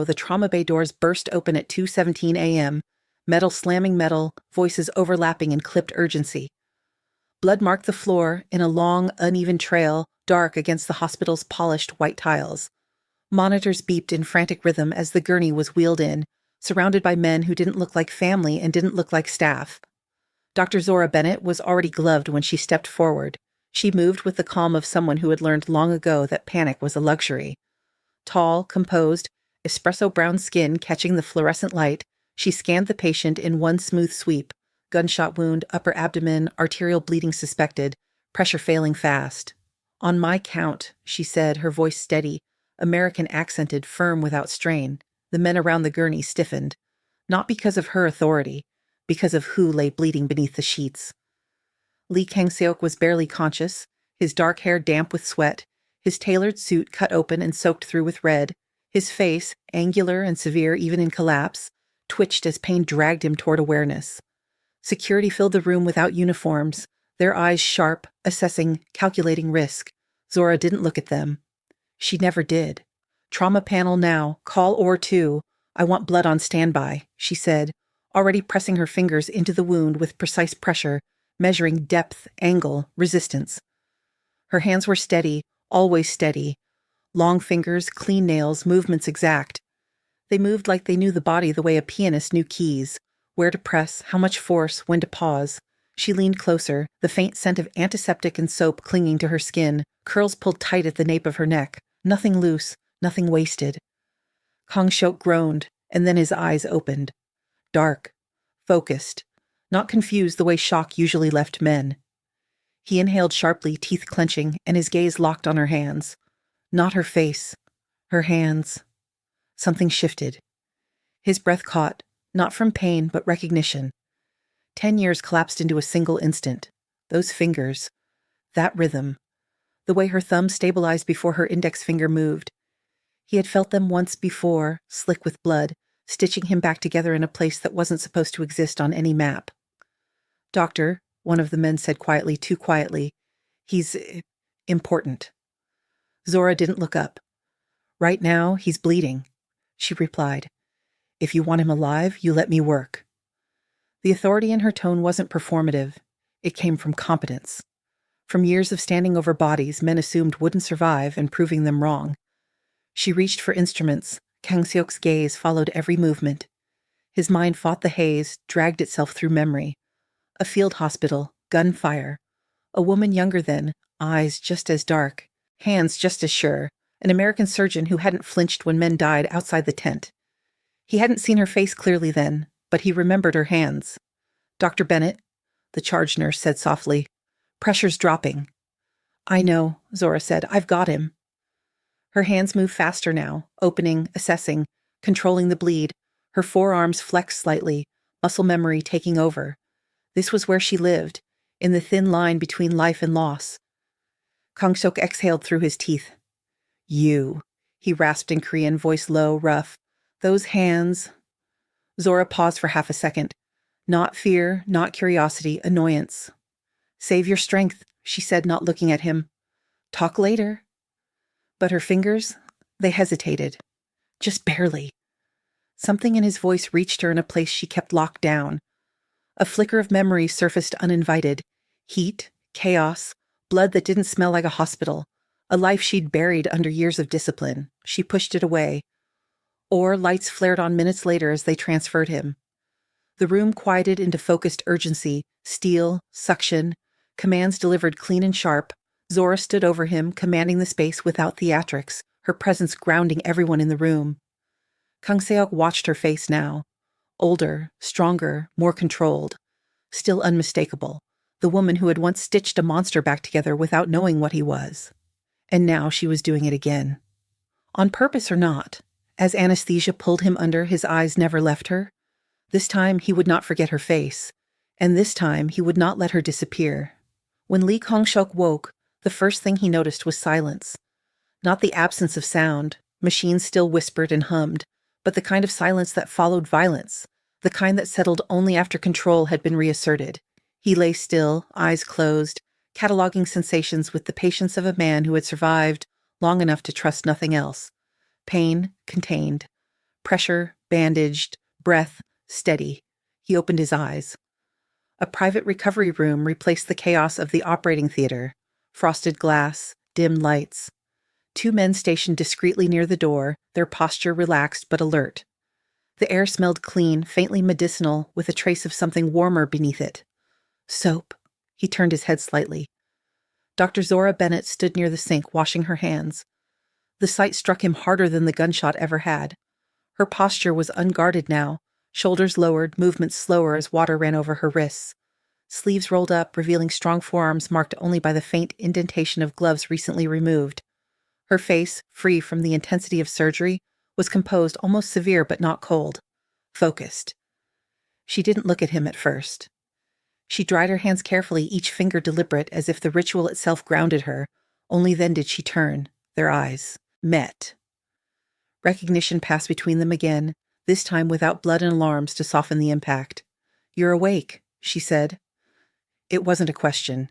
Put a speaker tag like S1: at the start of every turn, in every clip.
S1: The trauma bay doors burst open at 2:17 a.m., metal slamming metal, voices overlapping in clipped urgency. Blood marked the floor in a long, uneven trail, dark against the hospital's polished white tiles. Monitors beeped in frantic rhythm as the gurney was wheeled in, surrounded by men who didn't look like family and didn't look like staff. Dr. Zora Bennett was already gloved when she stepped forward. She moved with the calm of someone who had learned long ago that panic was a luxury. Tall, composed, espresso-brown skin catching the fluorescent light, she scanned the patient in one smooth sweep. Gunshot wound, upper abdomen, arterial bleeding suspected, pressure failing fast. "On my count," she said, her voice steady, American accented, firm without strain. The men around the gurney stiffened. Not because of her authority, because of who lay bleeding beneath the sheets. Lee Kang-seok was barely conscious, his dark hair damp with sweat, his tailored suit cut open and soaked through with red. His face, angular and severe even in collapse, twitched as pain dragged him toward awareness. Security filled the room without uniforms, their eyes sharp, assessing, calculating risk. Zora didn't look at them. She never did. "Trauma panel now, call OR 2. I want blood on standby," she said, already pressing her fingers into the wound with precise pressure, measuring depth, angle, resistance. Her hands were steady, always steady. Long fingers, clean nails, movements exact. They moved like they knew the body the way a pianist knew keys. Where to press, how much force, when to pause. She leaned closer, the faint scent of antiseptic and soap clinging to her skin, curls pulled tight at the nape of her neck. Nothing loose, nothing wasted. Kang-seok groaned, and then his eyes opened. Dark, focused, not confused the way shock usually left men. He inhaled sharply, teeth clenching, and his gaze locked on her hands. Not her face. Her hands. Something shifted. His breath caught, not from pain, but recognition. 10 years collapsed into a single instant. Those fingers. That rhythm. The way her thumb stabilized before her index finger moved. He had felt them once before, slick with blood, stitching him back together in a place that wasn't supposed to exist on any map. "Doctor," one of the men said quietly, too quietly, "he's important." Zora didn't look up. "Right now, he's bleeding," she replied. "If you want him alive, you let me work." The authority in her tone wasn't performative. It came from competence. From years of standing over bodies men assumed wouldn't survive and proving them wrong. She reached for instruments. Kang-seok's gaze followed every movement. His mind fought the haze, dragged itself through memory. A field hospital, gunfire. A woman younger than, eyes just as dark, hands just as sure, an American surgeon who hadn't flinched when men died outside the tent. He hadn't seen her face clearly then, but he remembered her hands. "Dr. Bennett," the charge nurse said softly. "Pressure's dropping." "I know," Zora said. "I've got him." Her hands moved faster now, opening, assessing, controlling the bleed. Her forearms flexed slightly, muscle memory taking over. This was where she lived, in the thin line between life and loss. Kang-seok exhaled through his teeth. "You," he rasped in Korean, voice low, rough. "Those hands." Zora paused for half a second. Not fear, not curiosity, annoyance. "Save your strength," she said, not looking at him. "Talk later." But her fingers, they hesitated. Just barely. Something in his voice reached her in a place she kept locked down. A flicker of memory surfaced uninvited. Heat, chaos, blood that didn't smell like a hospital. A life she'd buried under years of discipline. She pushed it away. Or lights flared on minutes later as they transferred him. The room quieted into focused urgency, steel, suction, commands delivered clean and sharp. Zora stood over him, commanding the space without theatrics, her presence grounding everyone in the room. Kang-seok watched her face now. Older, stronger, more controlled. Still unmistakable. The woman who had once stitched a monster back together without knowing what he was. And now she was doing it again. On purpose or not, as anesthesia pulled him under, his eyes never left her. This time he would not forget her face. And this time he would not let her disappear. When Lee Kang-seok woke, the first thing he noticed was silence. Not the absence of sound, machines still whispered and hummed, but the kind of silence that followed violence, the kind that settled only after control had been reasserted. He lay still, eyes closed, cataloging sensations with the patience of a man who had survived long enough to trust nothing else. Pain, contained. Pressure, bandaged, breath, steady. He opened his eyes. A private recovery room replaced the chaos of the operating theater. Frosted glass, dim lights. 2 men stationed discreetly near the door, their posture relaxed but alert. The air smelled clean, faintly medicinal, with a trace of something warmer beneath it. Soap. He turned his head slightly. Dr. Zora Bennett stood near the sink, washing her hands. The sight struck him harder than the gunshot ever had. Her posture was unguarded now, shoulders lowered, movements slower as water ran over her wrists. Sleeves rolled up, revealing strong forearms marked only by the faint indentation of gloves recently removed. Her face, free from the intensity of surgery, was composed, almost severe but not cold. Focused. She didn't look at him at first. She dried her hands carefully, each finger deliberate, as if the ritual itself grounded her. Only then did she turn. Their eyes met. Recognition passed between them again, this time without blood and alarms to soften the impact. "You're awake," she said. It wasn't a question.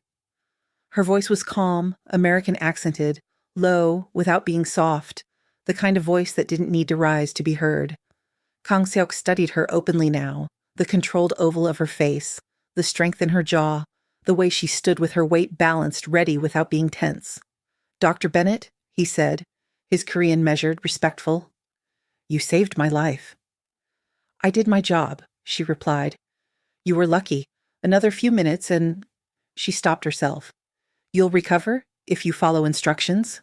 S1: Her voice was calm, American accented, low, without being soft, the kind of voice that didn't need to rise to be heard. Kang Seok studied her openly now, the controlled oval of her face, the strength in her jaw, the way she stood with her weight balanced, ready without being tense. "Dr. Bennett," he said, his Korean measured, respectful. "You saved my life." "I did my job," she replied. "You were lucky. Another few minutes and—" She stopped herself. "You'll recover, if you follow instructions?"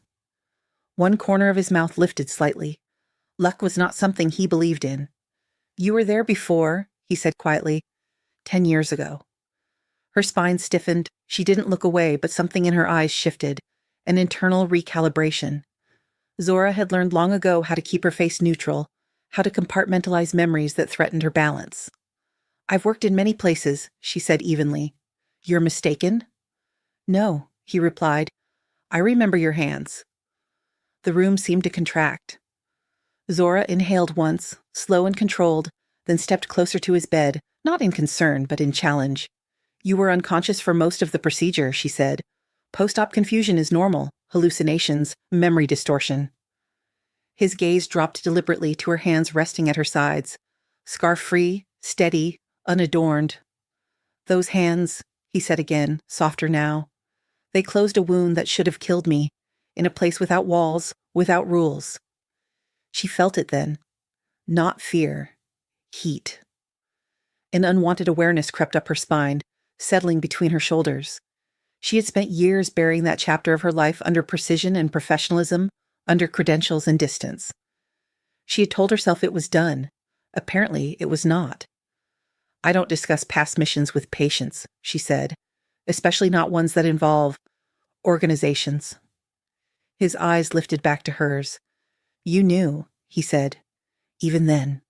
S1: One corner of his mouth lifted slightly. Luck was not something he believed in. "You were there before," he said quietly. 10 years ago. Her spine stiffened. She didn't look away, but something in her eyes shifted. An internal recalibration. Zora had learned long ago how to keep her face neutral, how to compartmentalize memories that threatened her balance. "I've worked in many places," she said evenly. "You're mistaken?" "No," he replied. "I remember your hands." The room seemed to contract. Zora inhaled once, slow and controlled, then stepped closer to his bed, not in concern, but in challenge. "You were unconscious for most of the procedure," she said. "Post-op confusion is normal, hallucinations, memory distortion." His gaze dropped deliberately to her hands resting at her sides, scarf-free, steady, unadorned. "Those hands," he said again, softer now. "They closed a wound that should have killed me, in a place without walls, without rules." She felt it then. Not fear. Heat. An unwanted awareness crept up her spine, settling between her shoulders. She had spent years burying that chapter of her life under precision and professionalism, under credentials and distance. She had told herself it was done. Apparently, it was not. "I don't discuss past missions with patients," she said, "especially not ones that involve organizations." His eyes lifted back to hers. "You knew," he said, "even then."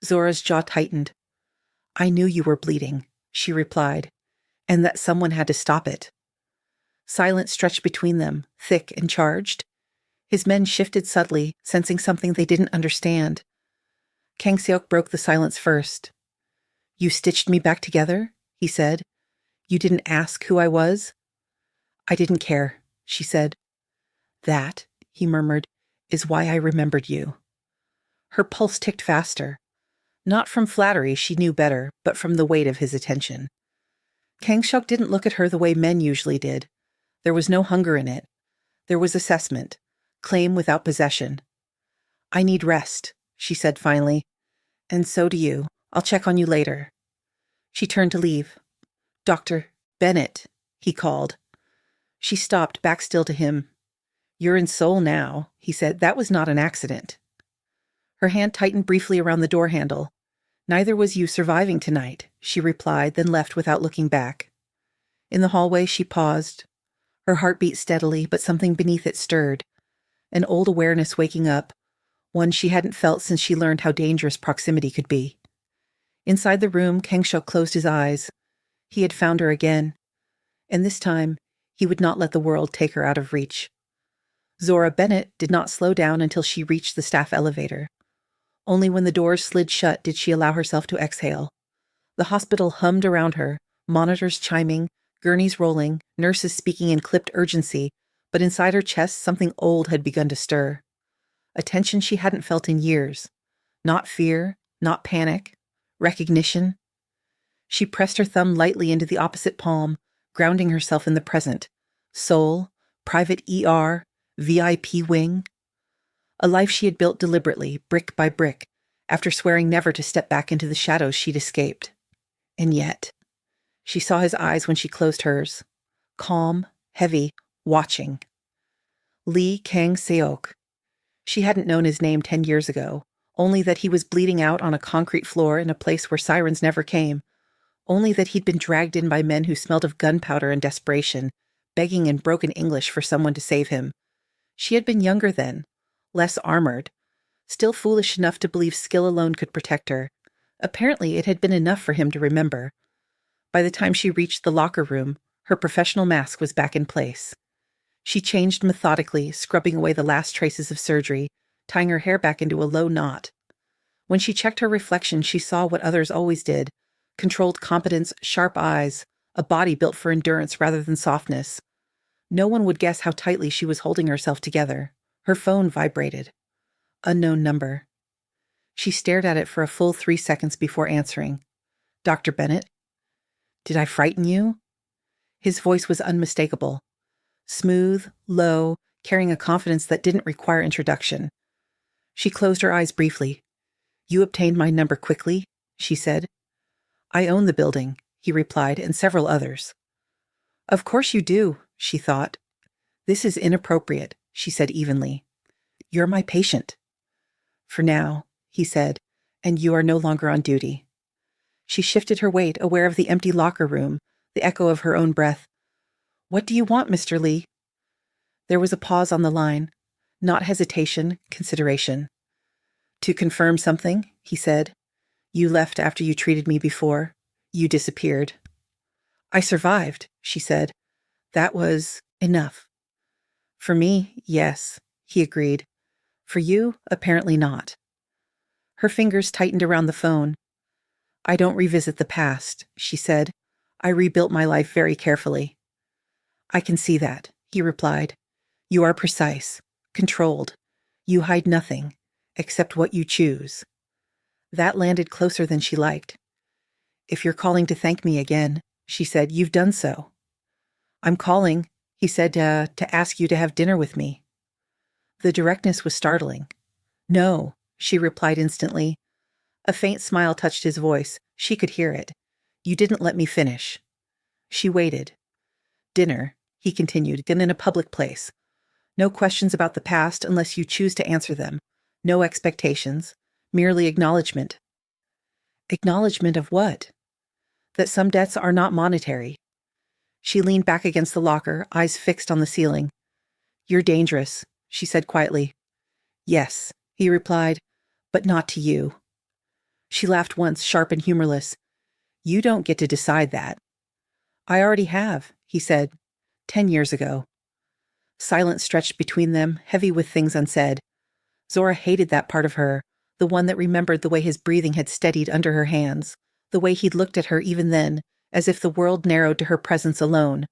S1: Zora's jaw tightened. "I knew you were bleeding," she replied, "and that someone had to stop it." Silence stretched between them, thick and charged. His men shifted subtly, sensing something they didn't understand. Kang Seok broke the silence first. "You stitched me back together?" he said. "You didn't ask who I was?" "I didn't care," she said. "That," he murmured, "is why I remembered you." Her pulse ticked faster. Not from flattery, she knew better, but from the weight of his attention. Kang Seok didn't look at her the way men usually did. There was no hunger in it. There was assessment, claim without possession. "I need rest," she said finally. "And so do you. I'll check on you later." She turned to leave. "Dr. Bennett," he called. She stopped, back still to him. "You're in Seoul now," he said. "That was not an accident." Her hand tightened briefly around the door handle. "Neither was you surviving tonight," she replied, then left without looking back. In the hallway, she paused. Her heart beat steadily, but something beneath it stirred. An old awareness waking up, one she hadn't felt since she learned how dangerous proximity could be. Inside the room, Kang Seok closed his eyes. He had found her again. And this time, he would not let the world take her out of reach. Zora Bennett did not slow down until she reached the staff elevator. Only when the doors slid shut did she allow herself to exhale. The hospital hummed around her, monitors chiming, gurneys rolling, nurses speaking in clipped urgency, but inside her chest something old had begun to stir. A tension she hadn't felt in years. Not fear, not panic. Recognition. She pressed her thumb lightly into the opposite palm, grounding herself in the present. Soul, private ER, VIP wing. A life she had built deliberately, brick by brick, after swearing never to step back into the shadows she'd escaped. And yet, she saw his eyes when she closed hers. Calm, heavy, watching. Lee Kang-seok. She hadn't known his name 10 years ago, only that he was bleeding out on a concrete floor in a place where sirens never came, only that he'd been dragged in by men who smelled of gunpowder and desperation, begging in broken English for someone to save him. She had been younger then, less armored, still foolish enough to believe skill alone could protect her. Apparently it had been enough for him to remember. By the time she reached the locker room, her professional mask was back in place. She changed methodically, scrubbing away the last traces of surgery, tying her hair back into a low knot. When she checked her reflection, she saw what others always did: controlled competence, sharp eyes, a body built for endurance rather than softness. No one would guess how tightly she was holding herself together. Her phone vibrated. Unknown number. She stared at it for a full 3 seconds before answering. Dr. Bennett? Did I frighten you? His voice was unmistakable. Smooth, low, carrying a confidence that didn't require introduction. She closed her eyes briefly. You obtained my number quickly, she said. I own the building, he replied, and several others. Of course you do, she thought. This is inappropriate, she said evenly. You're my patient. For now, he said, and you are no longer on duty. She shifted her weight, aware of the empty locker room, the echo of her own breath. What do you want, Mr. Lee? There was a pause on the line. Not hesitation, consideration. To confirm something, he said. You left after you treated me before. You disappeared. I survived, she said. That was enough. For me, yes, he agreed. For you, apparently not. Her fingers tightened around the phone. I don't revisit the past, she said. I rebuilt my life very carefully. I can see that, he replied. You are precise, controlled. You hide nothing, except what you choose. That landed closer than she liked. If you're calling to thank me again, she said, you've done so. I'm calling, he said, to ask you to have dinner with me. The directness was startling. No, she replied instantly. A faint smile touched his voice. She could hear it. You didn't let me finish. She waited. Dinner, he continued, again in a public place. No questions about the past unless you choose to answer them. No expectations. Merely acknowledgement. Acknowledgement of what? That some debts are not monetary. She leaned back against the locker, eyes fixed on the ceiling. You're dangerous, she said quietly. Yes, he replied, but not to you. She laughed once, sharp and humorless. You don't get to decide that. I already have, he said, 10 years ago. Silence stretched between them, heavy with things unsaid. Zora hated that part of her, the one that remembered the way his breathing had steadied under her hands, the way he'd looked at her even then, as if the world narrowed to her presence alone.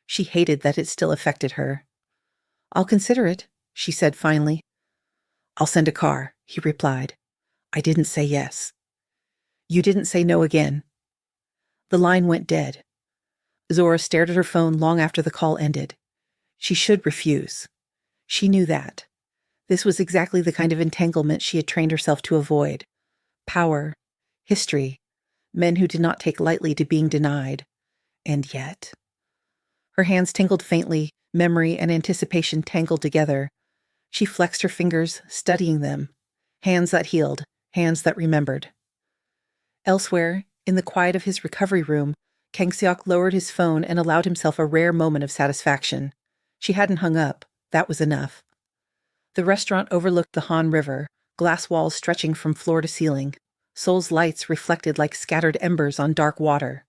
S1: She hated that it still affected her. I'll consider it, she said finally. I'll send a car, he replied. I didn't say yes. You didn't say no again. The line went dead. Zora stared at her phone long after the call ended. She should refuse. She knew that. This was exactly the kind of entanglement she had trained herself to avoid. Power, history, men who did not take lightly to being denied. And yet... Her hands tingled faintly, memory and anticipation tangled together. She flexed her fingers, studying them. Hands that healed, hands that remembered. Elsewhere, in the quiet of his recovery room, Kang-seok lowered his phone and allowed himself a rare moment of satisfaction. She hadn't hung up. That was enough. The restaurant overlooked the Han River, glass walls stretching from floor to ceiling. Seoul's lights reflected like scattered embers on dark water.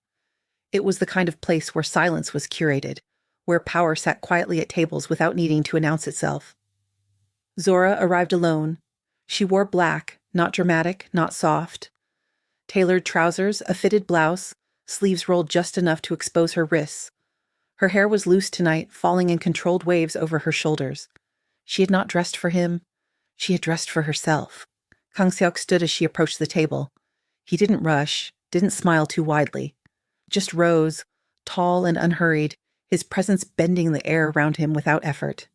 S1: It was the kind of place where silence was curated, where power sat quietly at tables without needing to announce itself. Zora arrived alone. She wore black, not dramatic, not soft. Tailored trousers, a fitted blouse, sleeves rolled just enough to expose her wrists. Her hair was loose tonight, falling in controlled waves over her shoulders. She had not dressed for him. She had dressed for herself. Kang Seok stood as she approached the table. He didn't rush, didn't smile too widely. Just rose, tall and unhurried, his presence bending the air around him without effort.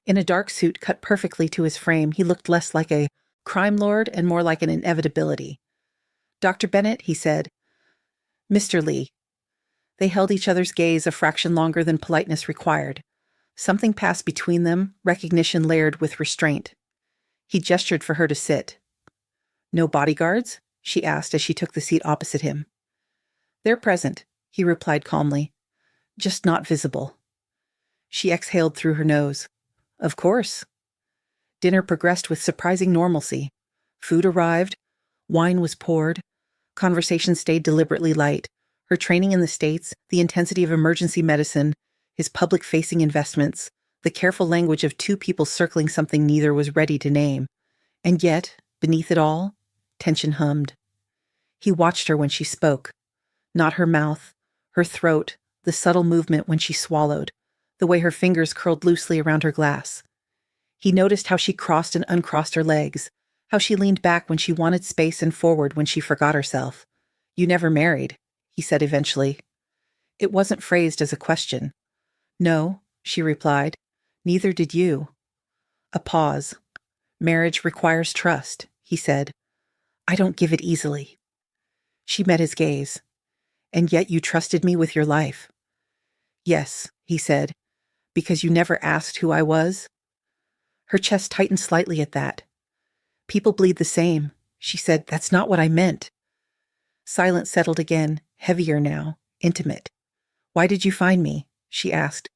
S1: In a dark suit cut perfectly to his frame, he looked less like a crime lord and more like an inevitability. "Dr. Bennett," he said. "Mr. Lee." They held each other's gaze a fraction longer than politeness required. Something passed between them, recognition layered with restraint. He gestured for her to sit. "No bodyguards?" she asked as she took the seat opposite him. "They're present," he replied calmly. "Just not visible." She exhaled through her nose. "Of course." Dinner progressed with surprising normalcy. Food arrived. Wine was poured. Conversation stayed deliberately light. Her training in the States, the intensity of emergency medicine, his public-facing investments, the careful language of two people circling something neither was ready to name. And yet, beneath it all, tension hummed. He watched her when she spoke. Not her mouth, her throat, the subtle movement when she swallowed, the way her fingers curled loosely around her glass. He noticed how she crossed and uncrossed her legs, how she leaned back when she wanted space and forward when she forgot herself. "You never married," he said eventually. It wasn't phrased as a question. "No," she replied. "Neither did you." A pause. "Marriage requires trust," he said. "I don't give it easily." She met his gaze. "And yet you trusted me with your life." "Yes," he said. "Because you never asked who I was?" Her chest tightened slightly at that. "People bleed the same," she said. "That's not what I meant." Silence settled again, heavier now, intimate. "Why did you find me?" she asked.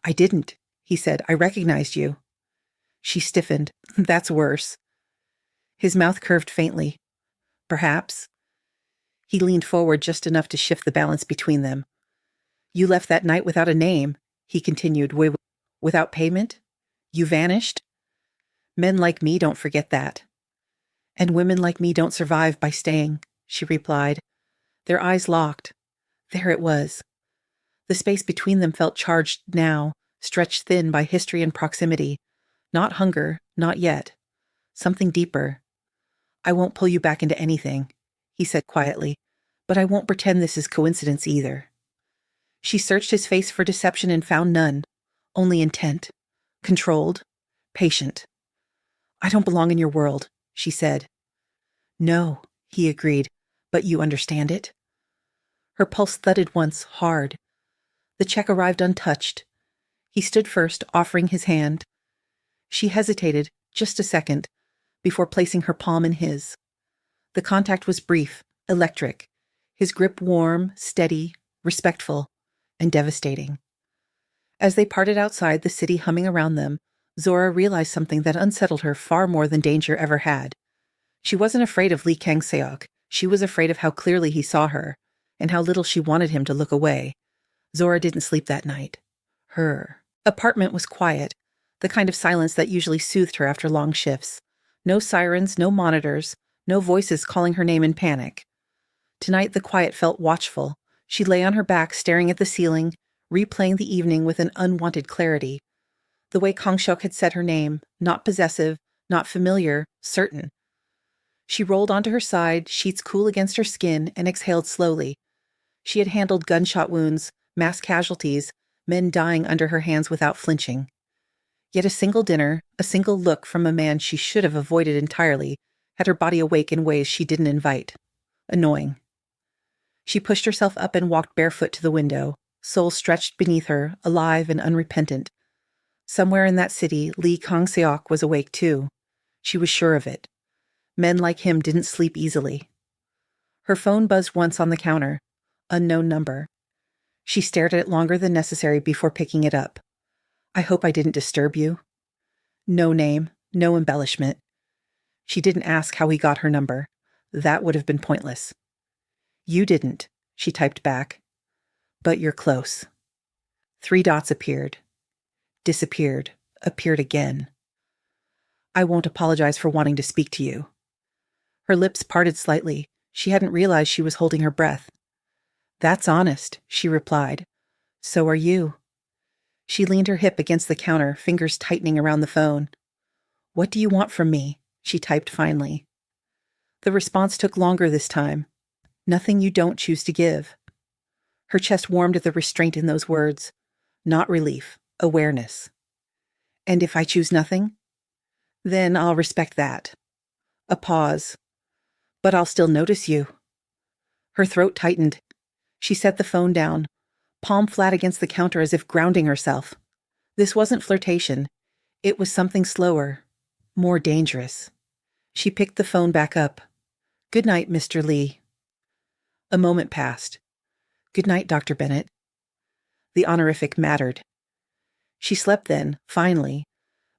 S1: "I didn't," he said. "I recognized you." She stiffened. "That's worse." His mouth curved faintly. "Perhaps." He leaned forward just enough to shift the balance between them. "You left that night without a name," he continued. "Without payment? You vanished? Men like me don't forget that." "And women like me don't survive by staying," she replied. Their eyes locked. There it was. The space between them felt charged now, stretched thin by history and proximity. Not hunger, not yet. Something deeper. "I won't pull you back into anything," he said quietly, "but I won't pretend this is coincidence either." She searched his face for deception and found none. Only intent. Controlled. Patient. "I don't belong in your world," she said. "No," he agreed, "but you understand it?" Her pulse thudded once, hard. The check arrived untouched. He stood first, offering his hand. She hesitated, just a second, before placing her palm in his. The contact was brief, electric, his grip warm, steady, respectful, and devastating. As they parted outside, the city humming around them, Zora realized something that unsettled her far more than danger ever had. She wasn't afraid of Lee Kang-seok. She was afraid of how clearly he saw her, and how little she wanted him to look away. Zora didn't sleep that night. Her apartment was quiet, the kind of silence that usually soothed her after long shifts. No sirens, no monitors, no voices calling her name in panic. Tonight the quiet felt watchful. She lay on her back, staring at the ceiling, replaying the evening with an unwanted clarity. The way Kang Seok had said her name, not possessive, not familiar, certain. She rolled onto her side, sheets cool against her skin, and exhaled slowly. She had handled gunshot wounds, mass casualties, men dying under her hands without flinching. Yet a single dinner, a single look from a man she should have avoided entirely, had her body awake in ways she didn't invite. Annoying. She pushed herself up and walked barefoot to the window, soul stretched beneath her, alive and unrepentant. Somewhere in that city, Lee Kang-seok was awake too. She was sure of it. Men like him didn't sleep easily. Her phone buzzed once on the counter. Unknown number. She stared at it longer than necessary before picking it up. "I hope I didn't disturb you." No name, no embellishment. She didn't ask how he got her number. That would have been pointless. "You didn't," she typed back. "But you're close." 3 dots appeared. Disappeared. Appeared again. "I won't apologize for wanting to speak to you." Her lips parted slightly. She hadn't realized she was holding her breath. "That's honest," she replied. "So are you." She leaned her hip against the counter, fingers tightening around the phone. "What do you want from me?" she typed finally. The response took longer this time. Nothing you don't choose to give. Her chest warmed at the restraint in those words. Not relief, awareness. And if I choose nothing? Then I'll respect that. A pause. But I'll still notice you. Her throat tightened. She set the phone down, palm flat against the counter as if grounding herself. This wasn't flirtation. It was something slower, more dangerous. She picked the phone back up. Good night, Mr. Lee. A moment passed. Good night, Dr. Bennett. The honorific mattered. She slept then, finally,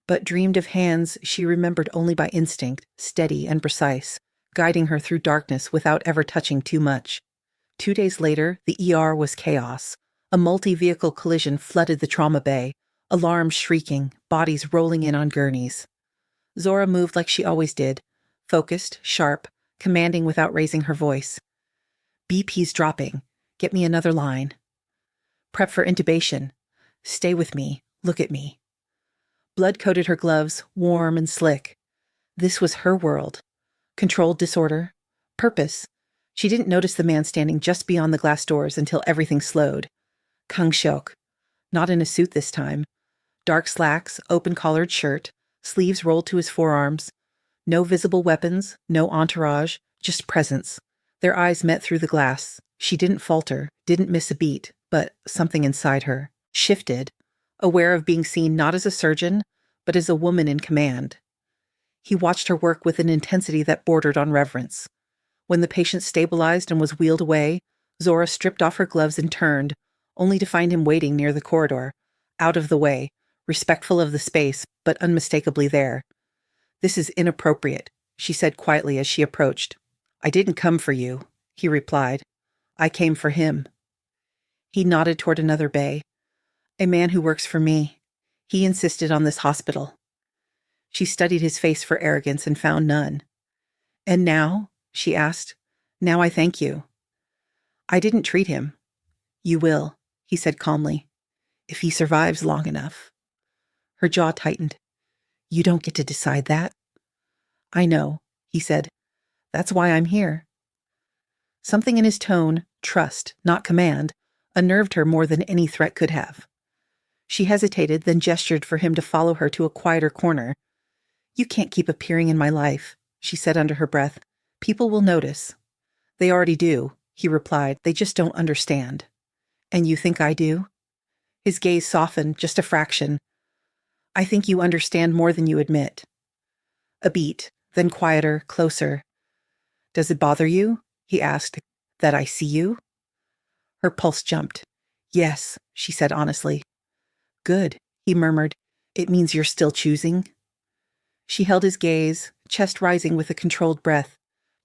S1: but dreamed of hands she remembered only by instinct, steady and precise, guiding her through darkness without ever touching too much. 2 days later, the ER was chaos. A multi-vehicle collision flooded the trauma bay, alarms shrieking, bodies rolling in on gurneys. Zora moved like she always did, focused, sharp, commanding without raising her voice. BP's dropping. Get me another line. Prep for intubation. Stay with me. Look at me. Blood coated her gloves, warm and slick. This was her world. Controlled disorder. Purpose. She didn't notice the man standing just beyond the glass doors until everything slowed. Kang Seok. Not in a suit this time. Dark slacks, open-collared shirt, sleeves rolled to his forearms. No visible weapons, no entourage, just presence. Their eyes met through the glass. She didn't falter, didn't miss a beat, but something inside her shifted, aware of being seen not as a surgeon, but as a woman in command. He watched her work with an intensity that bordered on reverence. When the patient stabilized and was wheeled away, Zora stripped off her gloves and turned, only to find him waiting near the corridor, out of the way, respectful of the space, but unmistakably there. This is inappropriate, she said quietly as she approached. I didn't come for you, he replied. I came for him. He nodded toward another bay. A man who works for me. He insisted on this hospital. She studied his face for arrogance and found none. And now? She asked. Now I thank you. I didn't treat him. You will, he said calmly, if he survives long enough. Her jaw tightened. You don't get to decide that. I know, he said. That's why I'm here. Something in his tone, trust, not command, unnerved her more than any threat could have. She hesitated, then gestured for him to follow her to a quieter corner. You can't keep appearing in my life, she said under her breath. People will notice. They already do, he replied. They just don't understand. And you think I do? His gaze softened, just a fraction. I think you understand more than you admit. A beat, then quieter, closer. Does it bother you? He asked. That I see you? Her pulse jumped. Yes, she said honestly. Good, he murmured. It means you're still choosing? She held his gaze, chest rising with a controlled breath.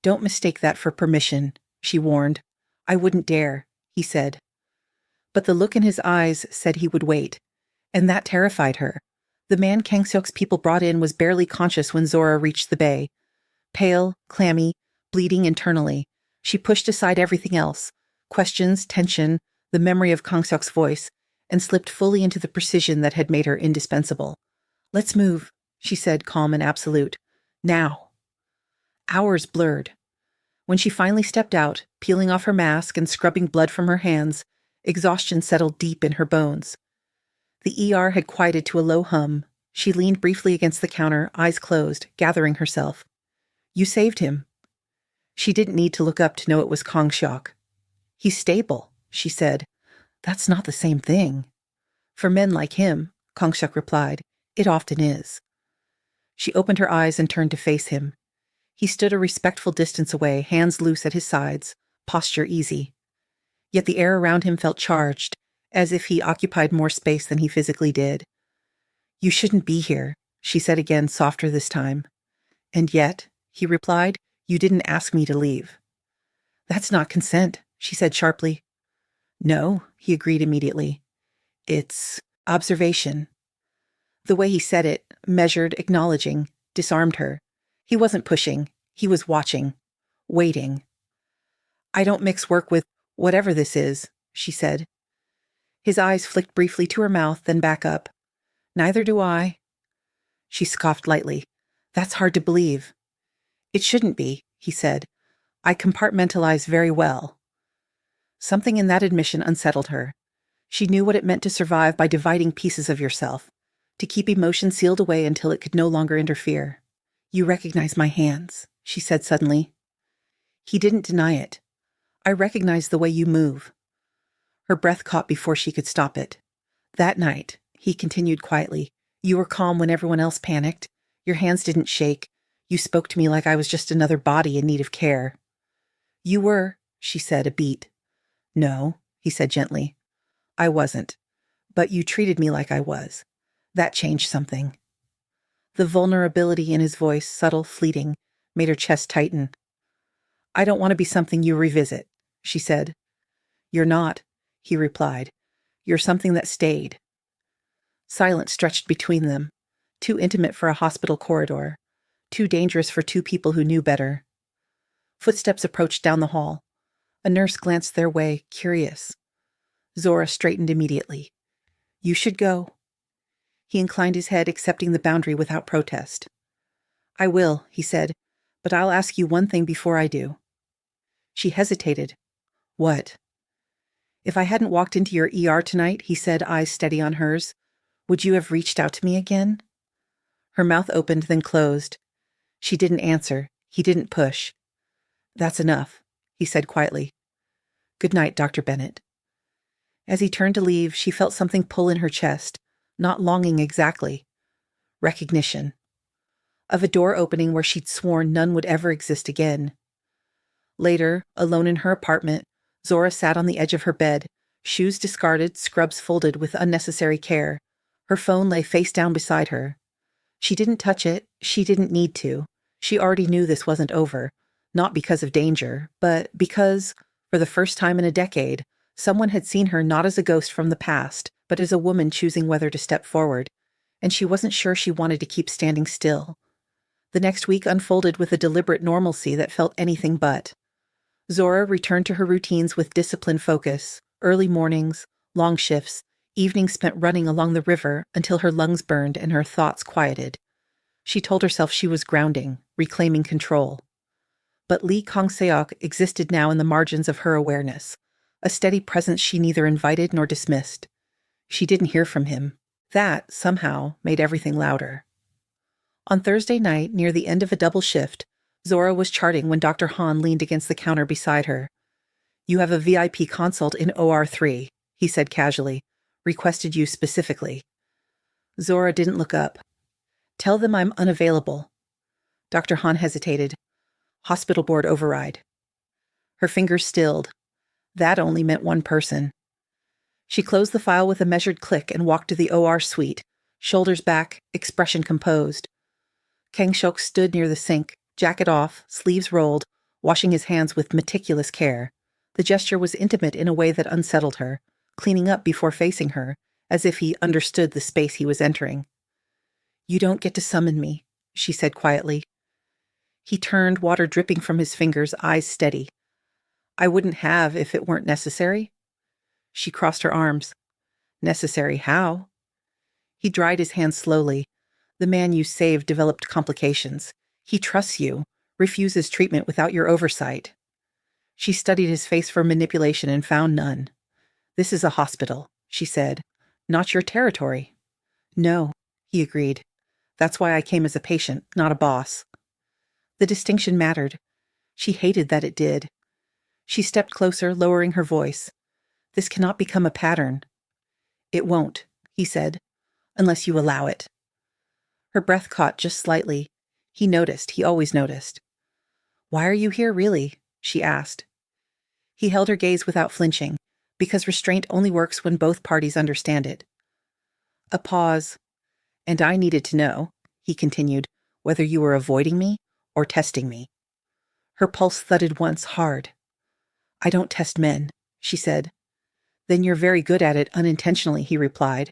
S1: Don't mistake that for permission, she warned. I wouldn't dare, he said. But the look in his eyes said he would wait, and that terrified her. The man Kang Seok's people brought in was barely conscious when Zora reached the bay. Pale, clammy, bleeding internally, she pushed aside everything else, questions, tension, the memory of Kang Seok's voice, and slipped fully into the precision that had made her indispensable. Let's move, she said, calm and absolute. Now. Hours blurred. When she finally stepped out, peeling off her mask and scrubbing blood from her hands, exhaustion settled deep in her bones. The ER had quieted to a low hum. She leaned briefly against the counter, eyes closed, gathering herself. You saved him. She didn't need to look up to know it was Kang Seok. He's stable, she said. That's not the same thing. For men like him, Kang Seok replied, it often is. She opened her eyes and turned to face him. He stood a respectful distance away, hands loose at his sides, posture easy. Yet the air around him felt charged, as if he occupied more space than he physically did. You shouldn't be here, she said again, softer this time. And yet, he replied, you didn't ask me to leave. That's not consent, she said sharply. No, he agreed immediately. It's observation. The way he said it, measured, acknowledging, disarmed her. He wasn't pushing. He was watching. Waiting. I don't mix work with whatever this is, she said. His eyes flicked briefly to her mouth, then back up. Neither do I. She scoffed lightly. That's hard to believe. It shouldn't be, he said. I compartmentalize very well. Something in that admission unsettled her. She knew what it meant to survive by dividing pieces of yourself, to keep emotion sealed away until it could no longer interfere. You recognize my hands, she said suddenly. He didn't deny it. I recognize the way you move. Her breath caught before she could stop it. That night, he continued quietly, you were calm when everyone else panicked. Your hands didn't shake. You spoke to me like I was just another body in need of care. You were, she said, a beat. No, he said gently. I wasn't. But you treated me like I was. That changed something. The vulnerability in his voice, subtle, fleeting, made her chest tighten. I don't want to be something you revisit, she said. You're not, he replied. You're something that stayed. Silence stretched between them, too intimate for a hospital corridor, too dangerous for two people who knew better. Footsteps approached down the hall. A nurse glanced their way, curious. Zora straightened immediately. You should go. He inclined his head, accepting the boundary without protest. I will, he said, but I'll ask you one thing before I do. She hesitated. What? If I hadn't walked into your ER tonight, he said, eyes steady on hers, would you have reached out to me again? Her mouth opened, then closed. She didn't answer. He didn't push. That's enough, he said quietly. Good night, Dr. Bennett. As he turned to leave, she felt something pull in her chest, not longing exactly. Recognition. Of a door opening where she'd sworn none would ever exist again. Later, alone in her apartment, Zora sat on the edge of her bed, shoes discarded, scrubs folded with unnecessary care. Her phone lay face down beside her. She didn't touch it. She didn't need to. She already knew this wasn't over, not because of danger, but because, for the first time in a decade, someone had seen her not as a ghost from the past, but as a woman choosing whether to step forward, and she wasn't sure she wanted to keep standing still. The next week unfolded with a deliberate normalcy that felt anything but. Zora returned to her routines with disciplined focus, early mornings, long shifts, evenings spent running along the river until her lungs burned and her thoughts quieted. She told herself she was grounding, reclaiming control. But Lee Kong-seok existed now in the margins of her awareness, a steady presence she neither invited nor dismissed. She didn't hear from him. That, somehow, made everything louder. On Thursday night, near the end of a double shift, Zora was charting when Dr. Han leaned against the counter beside her. You have a VIP consult in OR3, he said casually. Requested you specifically. Zora didn't look up. Tell them I'm unavailable. Dr. Han hesitated. Hospital board override. Her fingers stilled. That only meant one person. She closed the file with a measured click and walked to the OR suite, shoulders back, expression composed. Kang-seok stood near the sink, jacket off, sleeves rolled, washing his hands with meticulous care. The gesture was intimate in a way that unsettled her, cleaning up before facing her, as if he understood the space he was entering. You don't get to summon me, she said quietly. He turned, water dripping from his fingers, eyes steady. I wouldn't have if it weren't necessary. She crossed her arms. Necessary how? He dried his hands slowly. The man you saved developed complications. He trusts you, refuses treatment without your oversight. She studied his face for manipulation and found none. This is a hospital, she said. Not your territory. No, he agreed. That's why I came as a patient, not a boss. The distinction mattered. She hated that it did. She stepped closer, lowering her voice. This cannot become a pattern. It won't, he said, unless you allow it. Her breath caught just slightly. He noticed, he always noticed. Why are you here, really? She asked. He held her gaze without flinching, because restraint only works when both parties understand it. A pause. And I needed to know, he continued, whether you were avoiding me or testing me. Her pulse thudded once hard. I don't test men, she said. Then you're very good at it unintentionally, he replied.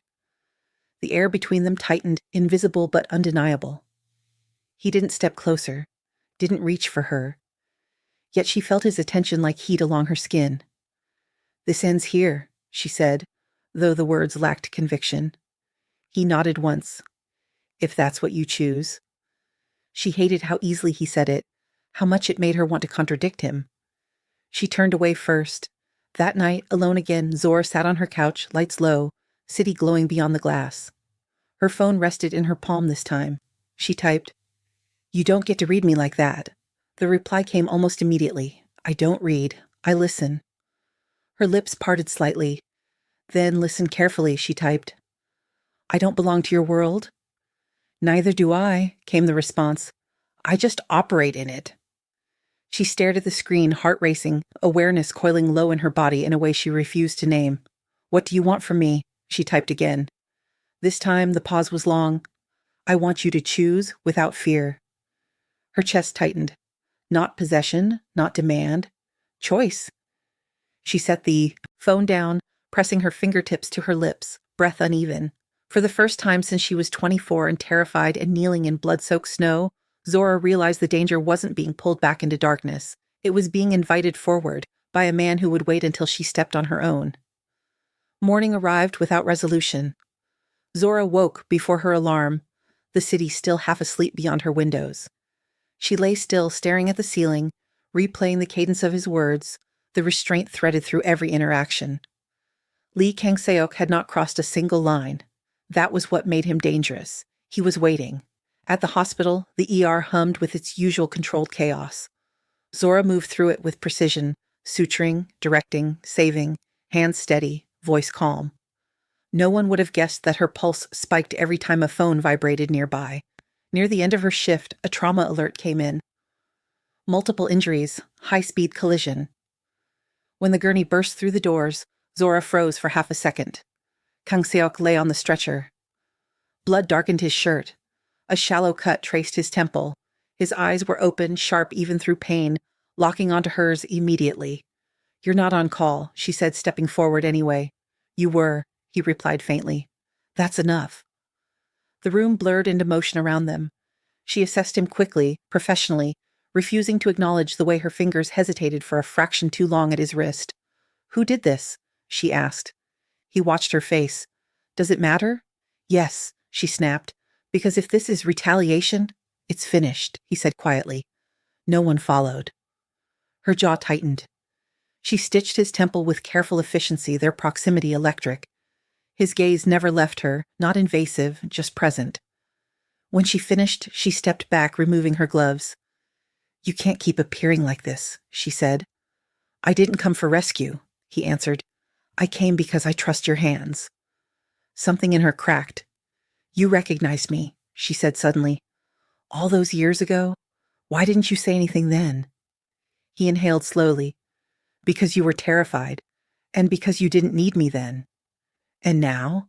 S1: The air between them tightened, invisible but undeniable. He didn't step closer, didn't reach for her. Yet she felt his attention like heat along her skin. This ends here, she said, though the words lacked conviction. He nodded once. If that's what you choose. She hated how easily he said it, how much it made her want to contradict him. She turned away first. That night, alone again, Zora sat on her couch, lights low, city glowing beyond the glass. Her phone rested in her palm this time. She typed, "You don't get to read me like that." The reply came almost immediately. "I don't read. I listen." Her lips parted slightly. Then, listen carefully, she typed. "I don't belong to your world." "Neither do I," came the response. "I just operate in it." She stared at the screen, heart racing, awareness coiling low in her body in a way she refused to name. "What do you want from me?" she typed again. This time, the pause was long. "I want you to choose without fear." Her chest tightened. Not possession, not demand. Choice. She set the phone down, pressing her fingertips to her lips, breath uneven. For the first time since she was 24 and terrified and kneeling in blood-soaked snow, Zora realized the danger wasn't being pulled back into darkness. It was being invited forward by a man who would wait until she stepped on her own. Morning arrived without resolution. Zora woke before her alarm, the city still half asleep beyond her windows. She lay still, staring at the ceiling, replaying the cadence of his words, the restraint threaded through every interaction. Lee Kang-seok had not crossed a single line. That was what made him dangerous. He was waiting. At the hospital, the ER hummed with its usual controlled chaos. Zora moved through it with precision, suturing, directing, saving, hands steady, voice calm. No one would have guessed that her pulse spiked every time a phone vibrated nearby. Near the end of her shift, a trauma alert came in. Multiple injuries, high-speed collision. When the gurney burst through the doors, Zora froze for half a second. Kang-seok lay on the stretcher. Blood darkened his shirt. A shallow cut traced his temple. His eyes were open, sharp even through pain, locking onto hers immediately. "You're not on call," she said, stepping forward anyway. "You were," he replied faintly. "That's enough." The room blurred into motion around them. She assessed him quickly, professionally, refusing to acknowledge the way her fingers hesitated for a fraction too long at his wrist. "Who did this?" she asked. He watched her face. "Does it matter?" "Yes," she snapped. "Because if this is retaliation, it's finished," he said quietly. No one followed. Her jaw tightened. She stitched his temple with careful efficiency, their proximity electric. His gaze never left her, not invasive, just present. When she finished, she stepped back, removing her gloves. "You can't keep appearing like this," she said. "I didn't come for rescue," he answered. "I came because I trust your hands." Something in her cracked. "You recognized me," she said suddenly. "All those years ago? Why didn't you say anything then?" He inhaled slowly. "Because you were terrified, and because you didn't need me then." "And now?"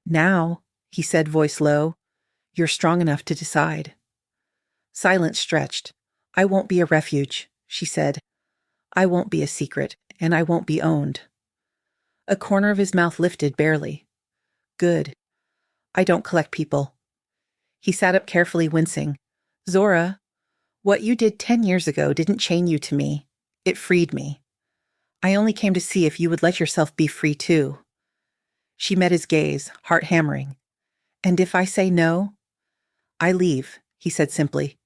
S1: "Now," he said, voice low, "you're strong enough to decide." Silence stretched. "I won't be a refuge," she said. "I won't be a secret, and I won't be owned." A corner of his mouth lifted barely. "Good. I don't collect people." He sat up carefully, wincing. "Zora, what you did 10 years ago didn't chain you to me. It freed me. I only came to see if you would let yourself be free too." She met his gaze, heart hammering. "And if I say no?" "I leave," he said simply.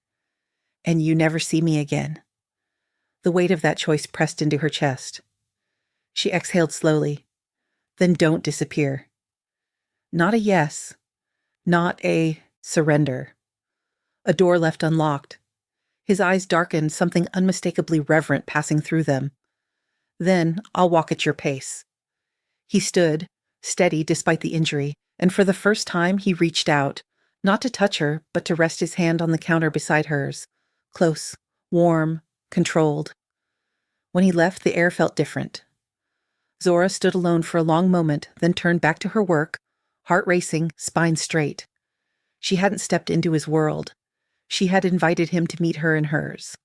S1: "And you never see me again." The weight of that choice pressed into her chest. She exhaled slowly. "Then don't disappear." Not a yes. Not a surrender. A door left unlocked. His eyes darkened, something unmistakably reverent passing through them. "Then I'll walk at your pace." He stood, steady despite the injury, and for the first time he reached out, not to touch her, but to rest his hand on the counter beside hers. Close, warm, controlled. When he left, the air felt different. Zora stood alone for a long moment, then turned back to her work, heart racing, spine straight. She hadn't stepped into his world. She had invited him to meet her in hers.